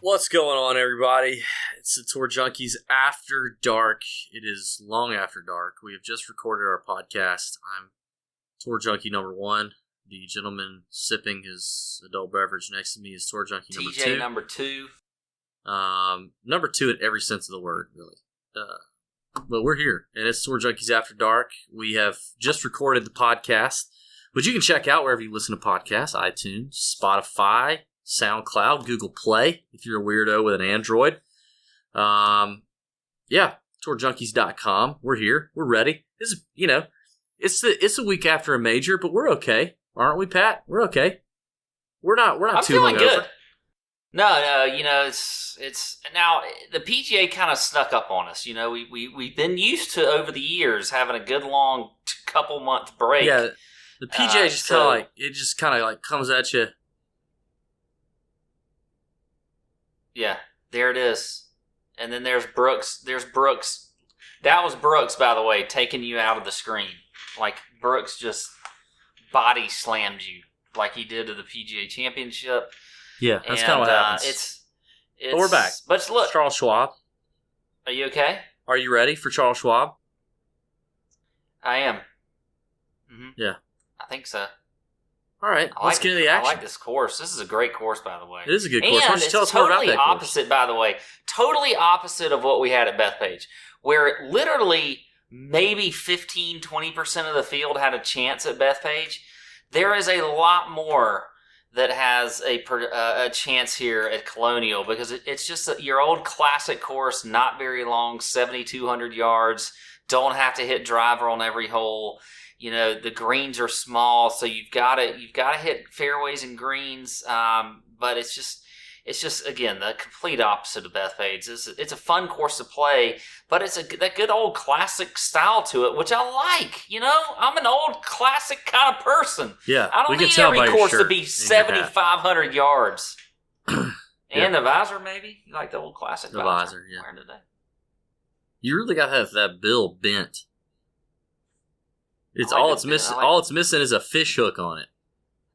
What's going on, everybody? It's the Tour Junkies After Dark. It is long after dark. We have just recorded our podcast. I'm Tour Junkie number 1. The gentleman sipping his adult beverage next to me is Tour Junkie number 2. TJ number 2. Number 2 in every sense of the word, really. But we're here, and it's Tour Junkies After Dark. We have just recorded the podcast, which you can check out wherever you listen to podcasts: iTunes, Spotify, SoundCloud, Google Play, if you're a weirdo with an Android. tourjunkies.com. We're here. We're ready. This is, it's a week after a major, but we're okay. Aren't we, Pat? We're okay. We're not too feeling hungover. Good. No, it's now the PGA kind of snuck up on us. We've been used to over the years having a good long couple month break. Yeah, the PGA just kind of comes at you. Yeah, there it is. And then there's Brooks. That was Brooks, by the way, taking you out of the screen. Like, Brooks just body slammed you like he did to the PGA Championship. Yeah, that's kind of what happens. But we're back. But look. Charles Schwab. Are you okay? Are you ready for Charles Schwab? I am. Mm-hmm. Yeah. I think so. All right, let's get into the action. I like this course. This is a great course, by the way. It is a good course. Why don't you tell us totally more about that course? opposite, by the way. Totally opposite of what we had at Bethpage, where literally maybe 15, 20% of the field had a chance at Bethpage. There is a lot more that has a chance here at Colonial, because it's just your old classic course, not very long, 7,200 yards. Don't have to hit driver on every hole. The greens are small, so you've got to hit fairways and greens. But it's just again the complete opposite of Bethpage. It's a fun course to play, but it's that good old classic style to it, which I like. I'm an old classic kind of person. Yeah, I don't need every course to be 7,500 yards. And the visor, maybe you like the old classic visor. Yeah. Wearing today. You really got to have that bill bent. All it's missing is a fish hook on it.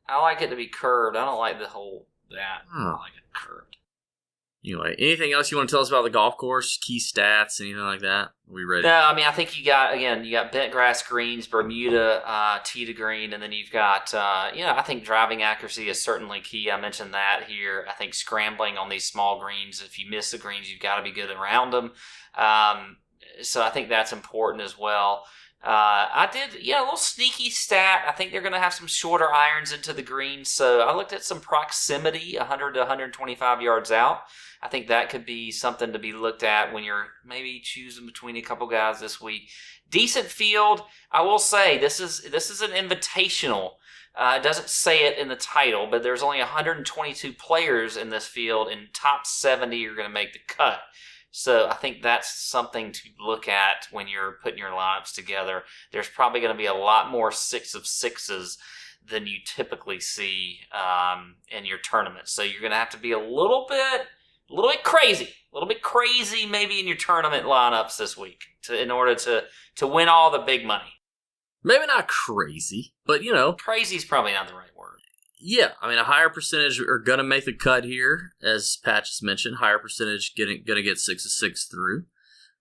I like it to be curved. I don't like the whole that. I like it curved. Anyway, anything else you want to tell us about the golf course? Key stats, anything like that? Are we ready? No, I think you got bent grass greens, Bermuda tee to green, and then you've got I think driving accuracy is certainly key. I mentioned that here. I think scrambling on these small greens, if you miss the greens, you've got to be good around them. So I think that's important as well. I did, a little sneaky stat. I think they're going to have some shorter irons into the green. So I looked at some proximity, 100 to 125 yards out. I think that could be something to be looked at when you're maybe choosing between a couple guys this week. Decent field. I will say this is an invitational. It doesn't say it in the title, but there's only 122 players in this field, and top 70 are going to make the cut. So I think that's something to look at when you're putting your lineups together. There's probably going to be a lot more 6 of 6s than you typically see in your tournament. So you're going to have to be a little bit crazy maybe in your tournament lineups this week in order to win all the big money. Maybe not crazy, but crazy is probably not the right word. Yeah, a higher percentage are going to make the cut here, as Pat just mentioned. Higher percentage going to get 6 of 6 through.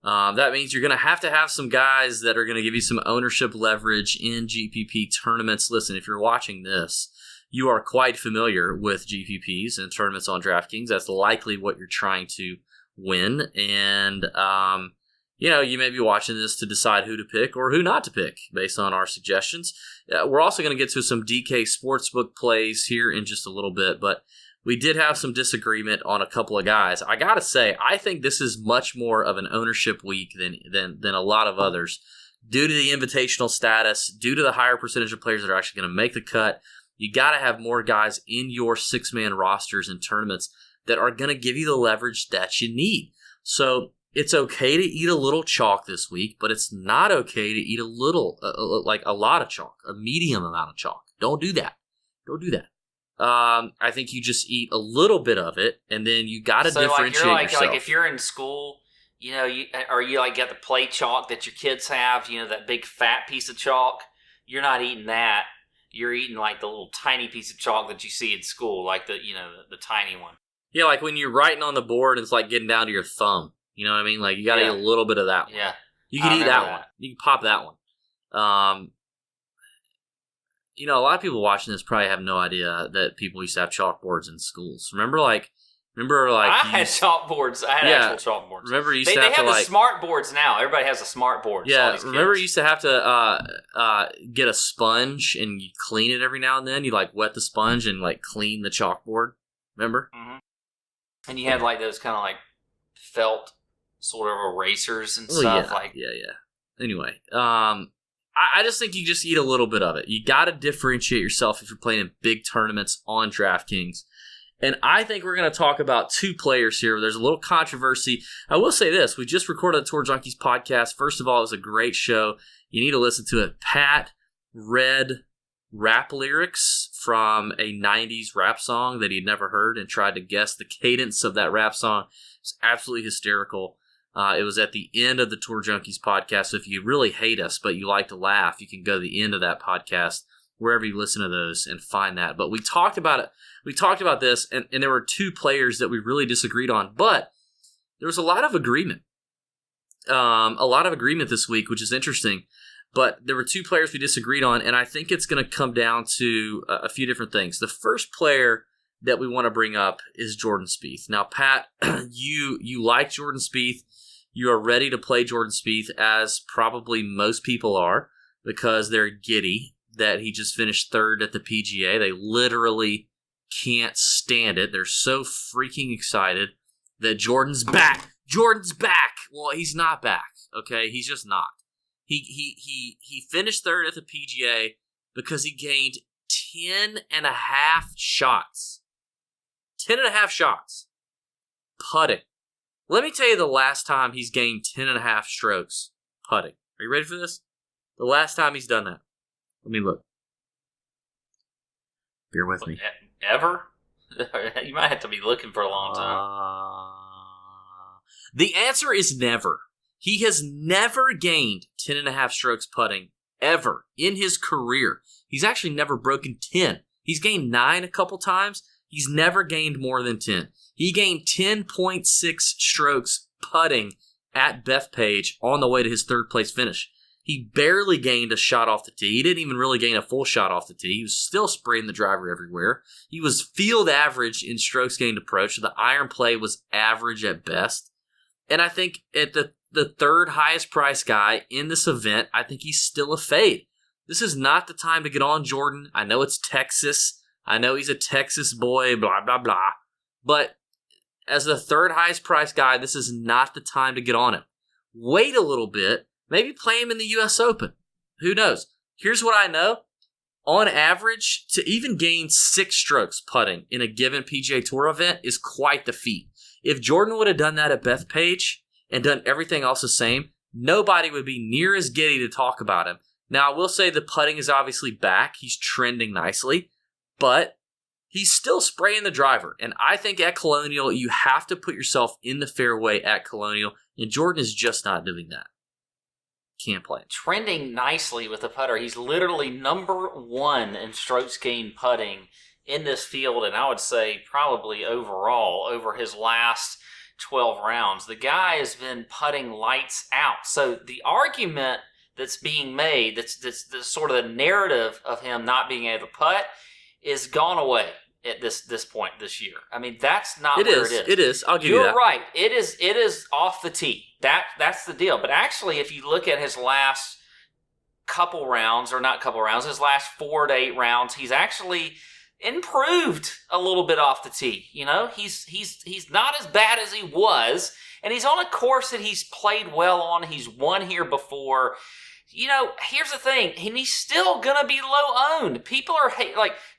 That means you're going to have some guys that are going to give you some ownership leverage in GPP tournaments. Listen, if you're watching this, you are quite familiar with GPPs and tournaments on DraftKings. That's likely what you're trying to win. And, you may be watching this to decide who to pick or who not to pick based on our suggestions. We're also going to get to some DK Sportsbook plays here in just a little bit, but we did have some disagreement on a couple of guys. I got to say, I think this is much more of an ownership week than a lot of others due to the invitational status, due to the higher percentage of players that are actually going to make the cut. You got to have more guys in your 6-man rosters and tournaments that are going to give you the leverage that you need. So it's okay to eat a little chalk this week, but it's not okay to eat a lot of chalk, a medium amount of chalk. Don't do that. I think you just eat a little bit of it, and then you got to differentiate yourself. Like if you're in school, you get the play chalk that your kids have, that big fat piece of chalk. You're not eating that. You're eating like the little tiny piece of chalk that you see in school, like the tiny one. Yeah, like when you're writing on the board, it's like getting down to your thumb. You know what I mean? Like you got to eat a little bit of that one. Yeah. You can eat that one. You can pop that one. A lot of people watching this probably have no idea that people used to have chalkboards in schools. Remember, I had chalkboards. I had actual chalkboards. Remember, you used they to have have to the smart boards now. Everybody has a smart board. Yeah, remember you used to have to get a sponge and you clean it every now and then. You wet the sponge and clean the chalkboard. Remember? Mm-hmm. And you had those kind of felt sort of erasers and stuff. Yeah. Anyway, I just think you just eat a little bit of it. You got to differentiate yourself if you're playing in big tournaments on DraftKings. And I think we're going to talk about two players here. There's a little controversy. I will say this. We just recorded the Tour Junkies podcast. First of all, it was a great show. You need to listen to it. Pat read rap lyrics from a 90s rap song that he'd never heard and tried to guess the cadence of that rap song. It's absolutely hysterical. It was at the end of the Tour Junkies podcast. So if you really hate us, but you like to laugh, you can go to the end of that podcast, wherever you listen to those, and find that. But we talked about it. We talked about this, and there were two players that we really disagreed on. But there was a lot of agreement. This week, which is interesting. But there were two players we disagreed on, and I think it's going to come down to a few different things. The first player that we want to bring up is Jordan Spieth. Now, Pat, you like Jordan Spieth. You are ready to play Jordan Spieth, as probably most people are, because they're giddy that he just finished third at the PGA. They literally can't stand it. They're so freaking excited that Jordan's back. Jordan's back. Well, he's not back, okay? He's just not. He finished third at the PGA because he gained 10 and a half shots. 10 and a half shots. Putting. Let me tell you the last time he's gained 10 and a half strokes putting. Are you ready for this? The last time he's done that. Let me look. Bear with me. Ever? You might have to be looking for a long time. The answer is never. He has never gained 10 and a half strokes putting ever in his career. He's actually never broken 10. He's gained 9 a couple times. He's never gained more than 10. He gained 10.6 strokes putting at Bethpage on the way to his third place finish. He barely gained a shot off the tee. He didn't even really gain a full shot off the tee. He was still spraying the driver everywhere. He was field average in strokes gained approach. The iron play was average at best. And I think at the third highest price guy in this event, I think he's still a fade. This is not the time to get on Jordan. I know it's Texas. I know he's a Texas boy, blah, blah, blah. But as the third highest price guy, this is not the time to get on him. Wait a little bit. Maybe play him in the U.S. Open. Who knows? Here's what I know. On average, to even gain 6 strokes putting in a given PGA Tour event is quite the feat. If Jordan would have done that at Bethpage and done everything else the same, nobody would be near as giddy to talk about him. Now, I will say the putting is obviously back. He's trending nicely, but he's still spraying the driver. And I think at Colonial, you have to put yourself in the fairway at Colonial, and Jordan is just not doing that. Can't play. Trending nicely with the putter. He's literally number 1 in strokes gained putting in this field, and I would say probably overall over his last 12 rounds. The guy has been putting lights out. So the argument that's being made, that's sort of the narrative of him not being able to putt, is gone away at this point this year. I mean, that's not where it is. It is. I'll give you that. You're right. It is off the tee. That's the deal. But actually, if you look at his last couple rounds, or not couple rounds, his last 4 to 8 rounds, he's actually improved a little bit off the tee. You know, he's not as bad as he was, and he's on a course that he's played well on. He's won here before. You know, here's the thing, and he's still going to be low owned. People are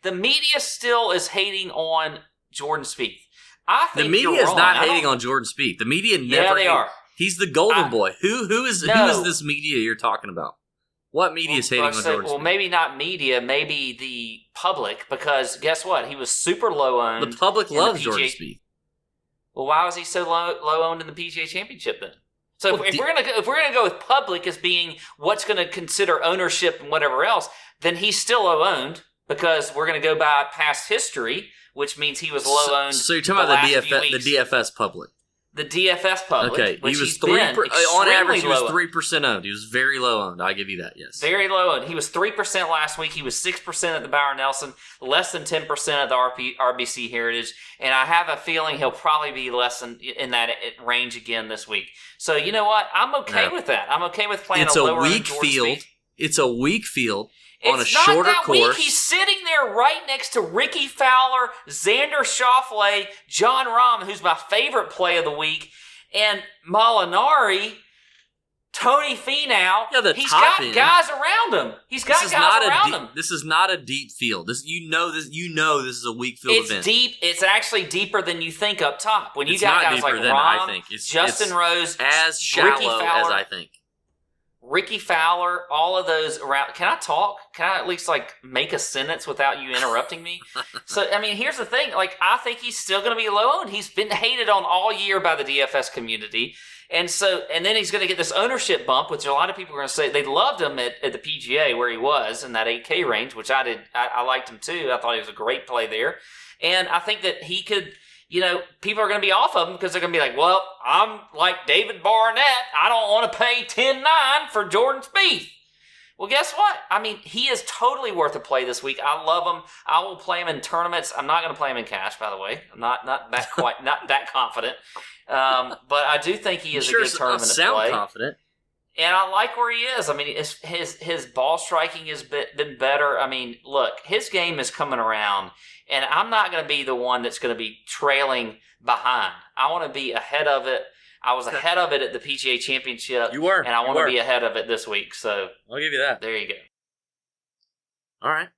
the media still is hating on Jordan Spieth. I think the media is not hating on Jordan Spieth. The media never. Yeah, they are. He's the golden boy. Who is this media you're talking about? What media is hating on Jordan Spieth? Well, maybe not media, maybe the public, because guess what? He was super low owned. The public loves Jordan Spieth. Well, why was he so low owned in the PGA Championship then? So if we're gonna go with public as being what's going to consider ownership and whatever else, then he's still low owned. because we're going to go by past history, which means he was low owned. So you're talking about the DFS public. The DFS public. Okay, which he was on average. He was 3% owned. He was very low owned. I give you that. Yes, very low owned. He was 3% last week. He was 6% at the Byron Nelson, less than 10% at the RBC Heritage, and I have a feeling he'll probably be less than in that range again this week. So you know what? I'm okay with that. I'm okay with playing a lower weak field. It's a weak field. On a it's shorter not that course. weak. He's sitting there right next to Ricky Fowler, Xander Schauffele, John Rahm, who's my favorite play of the week, and Molinari, Tony Finau. Yeah, He's got guys around him. This is not a deep field. This is a weak field event. It's deep. It's actually deeper than you think up top. When you it's got not guys like deeper than Rahm, I think. Justin Rose, as shallow Ricky Fowler, as I think. Ricky Fowler, all of those around. Can I talk? Can I at least make a sentence without you interrupting me? So, I mean, here's the thing. I think he's still going to be low owned. He's been hated on all year by the DFS community. And then he's going to get this ownership bump, which a lot of people are going to say they loved him at the PGA where he was in that 8K range, which I did. I liked him too. I thought he was a great play there. And I think that he could, people are going to be off of him because they're going to be like, well, I'm like David Barnett. I don't want to pay 10-9 for Jordan Spieth. Well, guess what? I mean, he is totally worth a play this week. I love him. I will play him in tournaments. I'm not going to play him in cash, by the way. I'm not that confident. But I do think he is a good tournament to play. Confident. And I like where he is. I mean, his ball striking has been better. I mean, look, his game is coming around, and I'm not going to be the one that's going to be trailing behind. I want to be ahead of it. I was ahead of it at the PGA Championship. You were. And I want to be ahead of it this week. So I'll give you that. There you go. All right.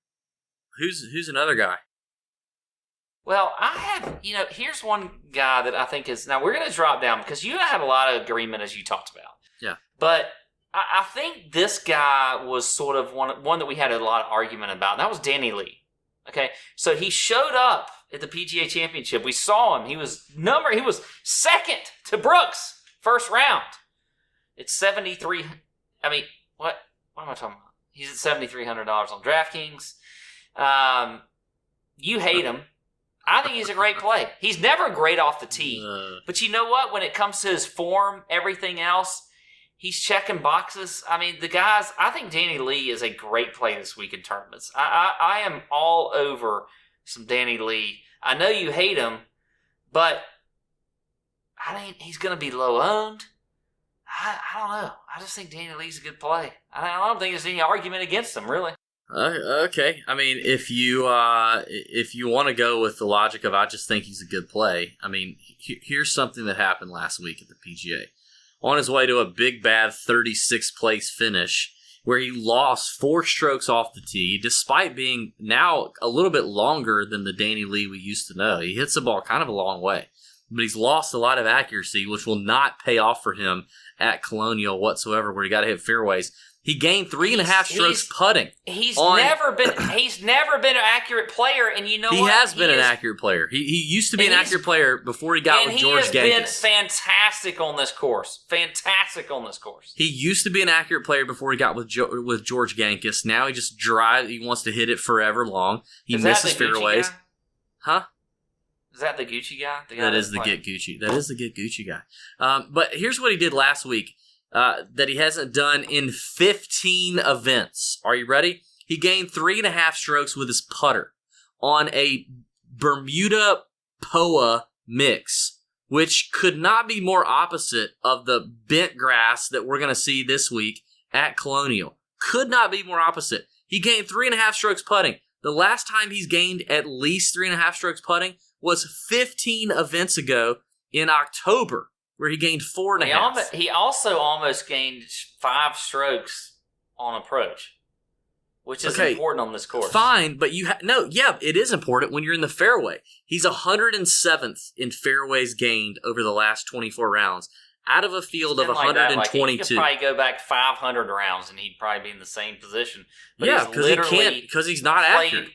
Who's another guy? Well, I have, here's one guy that I think is, now we're going to drop down because you and I have a lot of agreement as you talked about. Yeah. But I think this guy was sort of one that we had a lot of argument about, and that was Danny Lee. Okay, so he showed up at the PGA Championship. We saw him. He was second to Brooks, first round. It's 73. I mean, what am I talking about? He's at $7,300 on DraftKings. You hate him. I think he's a great play. He's never great off the tee. But you know what? When it comes to his form, everything else, he's checking boxes. I mean, I think Danny Lee is a great play this week in tournaments. I am all over some Danny Lee. I know you hate him, but I think he's going to be low owned. I don't know. I just think Danny Lee's a good play. I don't think there's any argument against him, really. Okay. I mean, if you want to go with the logic of I just think he's a good play, I mean, here's something that happened last week at the PGA. On his way to a big bad 36th place finish where he lost 4 strokes off the tee despite being now a little bit longer than the Danny Lee we used to know. He hits the ball kind of a long way, but he's lost a lot of accuracy, which will not pay off for him at Colonial whatsoever where he got to hit fairways. He gained 3.5 strokes putting. He's never been an accurate player, and you know what? He has been an accurate player. He used to be an accurate player before he got with George Gankis. And he has been fantastic on this course. He used to be an accurate player before he got with George Gankis. Now he just drives. He wants to hit it forever long. He misses fairways. Huh? Is that the Gucci guy? That is the Get Gucci guy. But here's what he did last week. That he hasn't done in 15 events. Are you ready? He gained 3.5 strokes with his putter on a Bermuda POA mix, which could not be more opposite of the bent grass that we're going to see this week at Colonial. Could not be more opposite. He gained 3.5 strokes putting. The last time he's gained at least 3.5 strokes putting was 15 events ago in October, where he gained 4.5. He also almost gained 5 strokes on approach, which is important on this course. Fine, but it is important when you're in the fairway. He's 107th in fairways gained over the last 24 rounds out of a field of 122. He could probably go back 500 rounds and he'd probably be in the same position. But because he can't, because he's not accurate.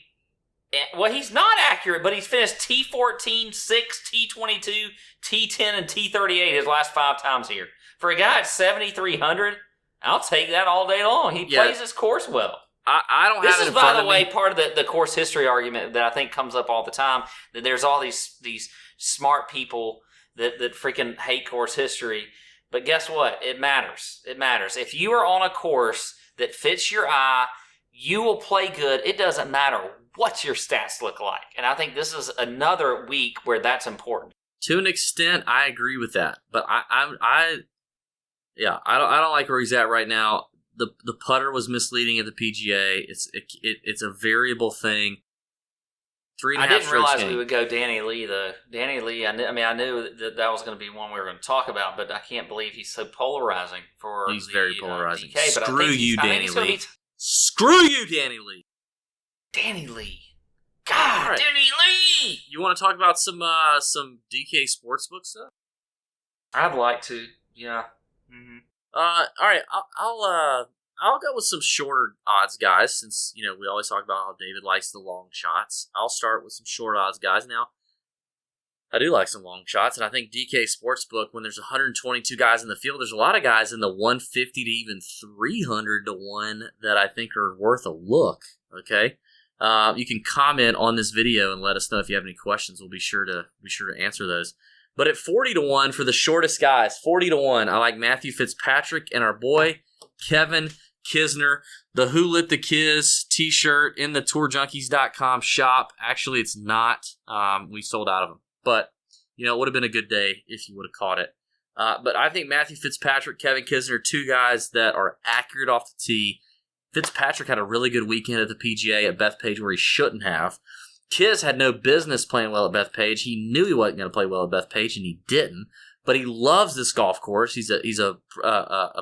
Well, he's not accurate, but he's finished T14, 6, T22, T10, and T38 his last 5 times here. For a guy at 7,300, I'll take that all day long. He plays his course well. I don't This have it is, in front by of the way, me. part of the course history argument that I think comes up all the time. That there's all these smart people that freaking hate course history. But guess what? It matters. It matters. If you are on a course that fits your eye, you will play good. It doesn't matter what your stats look like. And I think this is another week where that's important. To an extent, I agree with that. But I don't like where he's at right now. The putter was misleading at the PGA. It's a variable thing. 3.5 I didn't realize game. we would go Danny Lee, though. Danny Lee, I knew that was going to be one we were going to talk about, but I can't believe he's so polarizing for He's very polarizing. DK, Screw you, Danny Lee. Screw you, Danny Lee. Danny Lee. God, right. Danny Lee! You want to talk about some DK Sportsbook stuff? I'd like to, yeah. Mm-hmm. All right, I'll go with some shorter odds guys, since we always talk about how David likes the long shots. I'll start with some short odds guys now. I do like some long shots, and I think DK Sportsbook, when there's 122 guys in the field, there's a lot of guys in the 150 to even 300 to 1 that I think are worth a look. Okay, you can comment on this video and let us know if you have any questions. We'll be sure to answer those. But at 40 to 1 for the shortest guys, 40 to 1, I like Matthew Fitzpatrick and our boy Kevin Kisner. The Who Lit the Kiz t-shirt in the tourjunkies.com shop. Actually, it's not. We sold out of them. But, it would have been a good day if you would have caught it. But I think Matthew Fitzpatrick, Kevin Kisner, two guys that are accurate off the tee. Fitzpatrick had a really good weekend at the PGA at Bethpage where he shouldn't have. Kiz had no business playing well at Bethpage. He knew he wasn't going to play well at Bethpage, and he didn't. But he loves this golf course. He's a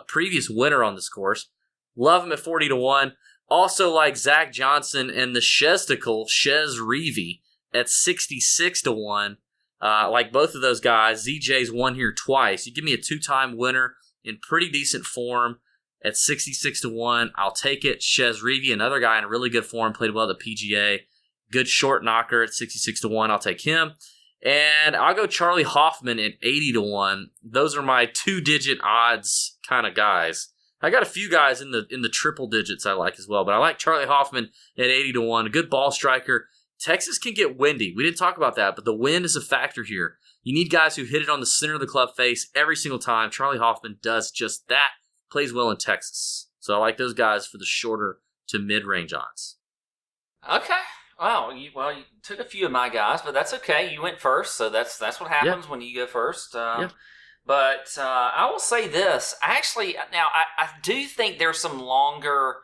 previous winner on this course. Love him at 40 to 1. Also like Zach Johnson and the Shesticle, Shez Reavie at 66 to 1. Like both of those guys, ZJ's won here twice. You give me a 2-time winner in pretty decent form at 66 to 1. I'll take it. Shez Reavie, another guy in really good form, played well at the PGA. Good short knocker at 66 to 1. I'll take him. And I'll go Charlie Hoffman at 80 to 1. Those are my 2-digit odds kind of guys. I got a few guys in the triple digits I like as well, but I like Charlie Hoffman at 80 to 1. A good ball striker. Texas can get windy. We didn't talk about that, but the wind is a factor here. You need guys who hit it on the center of the club face every single time. Charlie Hoffman does just that. Plays well in Texas. So I like those guys for the shorter to mid-range odds. Okay. Wow, you took a few of my guys, but that's okay. You went first, so that's what happens when you go first. But I will say this. Actually, now I do think there's some longer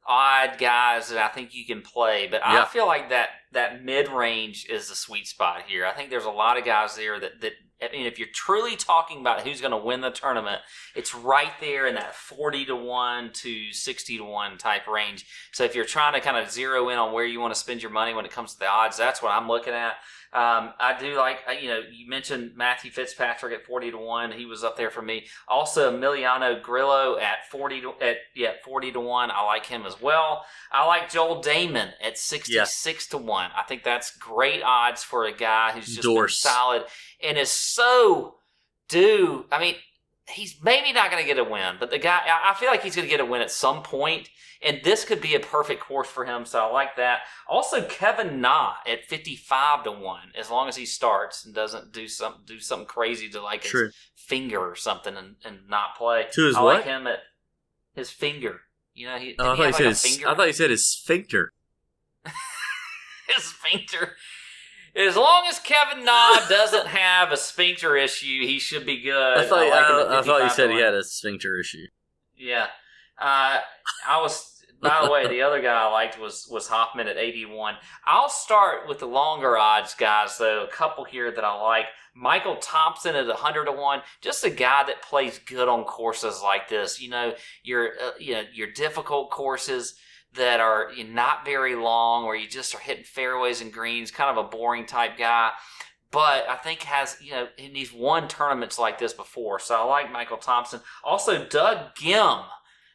odd guys that I think you can play, but I feel like that mid-range is the sweet spot here. I think there's a lot of guys there that if you're truly talking about who's going to win the tournament, it's right there in that 40 to 1 to 60 to 1 type range. So if you're trying to kind of zero in on where you want to spend your money when it comes to the odds, that's what I'm looking at. I do like, you mentioned Matthew Fitzpatrick at 40 to 1. He was up there for me. Also, Emiliano Grillo at 40 to 1. I like him as well. I like Joel Damon at 66 to 1. I think that's great odds for a guy who's just been solid and is so due. I mean, he's maybe not going to get a win, but the guy, I feel like he's going to get a win at some point. And this could be a perfect course for him, so I like that. Also, Kevin Na at 55 to 1, as long as he starts and doesn't do something crazy to like his finger or something and not play. To his I what? like him at his finger. I thought he said his sphincter. His sphincter. As long as Kevin Na doesn't have a sphincter issue, he should be good. I thought you said he had a sphincter issue. Yeah. By the way, the other guy I liked was Hoffman at 81. I'll start with the longer odds guys, though. A couple here that I like. Michael Thompson at 100 to 1. Just a guy that plays good on courses like this. Your difficult courses that are not very long, where you just are hitting fairways and greens. Kind of a boring type guy. But I think and he's won tournaments like this before. So I like Michael Thompson. Also, Doug Ghim.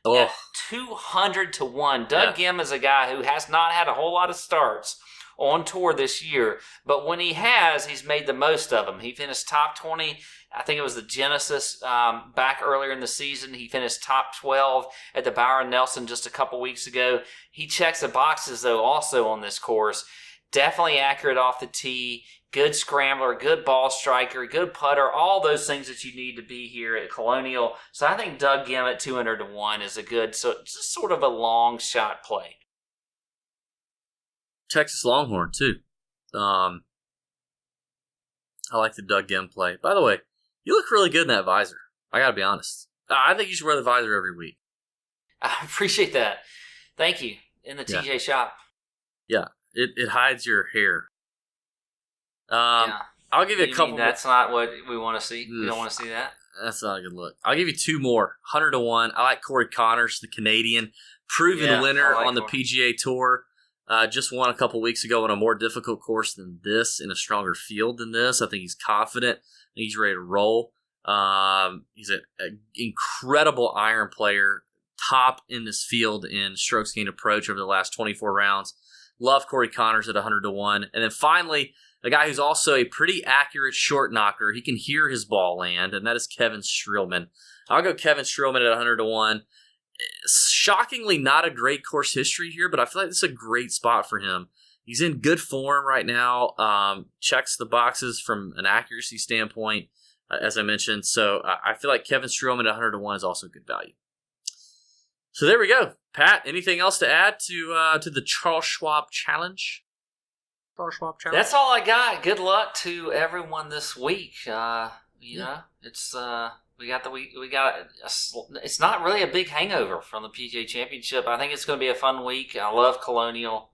At 200 to 1. Doug Ghim is a guy who has not had a whole lot of starts. on tour this year. But when he has, he's made the most of them. He finished top 20. I think it was the Genesis back earlier in the season. He finished top 12 at the Byron Nelson just a couple weeks ago. He checks the boxes, though, also on this course. Definitely accurate off the tee. Good scrambler, good ball striker, good putter, all those things that you need to be here at Colonial. So I think Doug Ghim at 200 to 1 is a good, so just sort of a long shot play. Texas Longhorn, too. I like the Doug Ghim play. By the way, you look really good in that visor. I got to be honest. I think you should wear the visor every week. I appreciate that. Thank you. In the TJ shop. Yeah, it hides your hair. Yeah. I'll give you a couple. That's not what we want to see. We don't want to see that. That's not a good look. I'll give you two more. 100 to 1. I like Corey Connors, the Canadian, proven winner on the PGA Tour. Just won a couple weeks ago on a more difficult course than this, in a stronger field than this. I think he's confident. I think he's ready to roll. He's an incredible iron player, top in this field in strokes gained approach over the last 24 rounds. Love Corey Connors at 100 to 1. And then finally, a guy who's also a pretty accurate short knocker. He can hear his ball land, and that is Kevin Streelman. I'll go Kevin Streelman at 100 to 1. Shockingly, not a great course history here, but I feel like this is a great spot for him. He's in good form right now. Checks the boxes from an accuracy standpoint, as I mentioned. So I feel like Kevin Streelman at 100 to 1 is also good value. So there we go. Pat, anything else to add to the Charles Schwab Challenge? That's all I got. Good luck to everyone this week. Know, it's it's not really a big hangover from the PGA Championship. I think it's going to be a fun week. I love Colonial.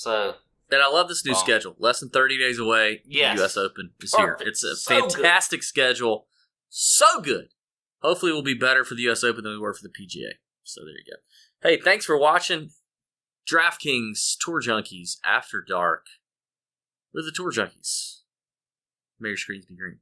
And I love this new schedule. Less than 30 days away. Yes. The U.S. Open is here. It's a fantastic schedule. So good. Hopefully we'll be better for the U.S. Open than we were for the PGA. So there you go. Hey, thanks for watching DraftKings Tour Junkies After Dark. We're the Tour Junkies. May your screens be green.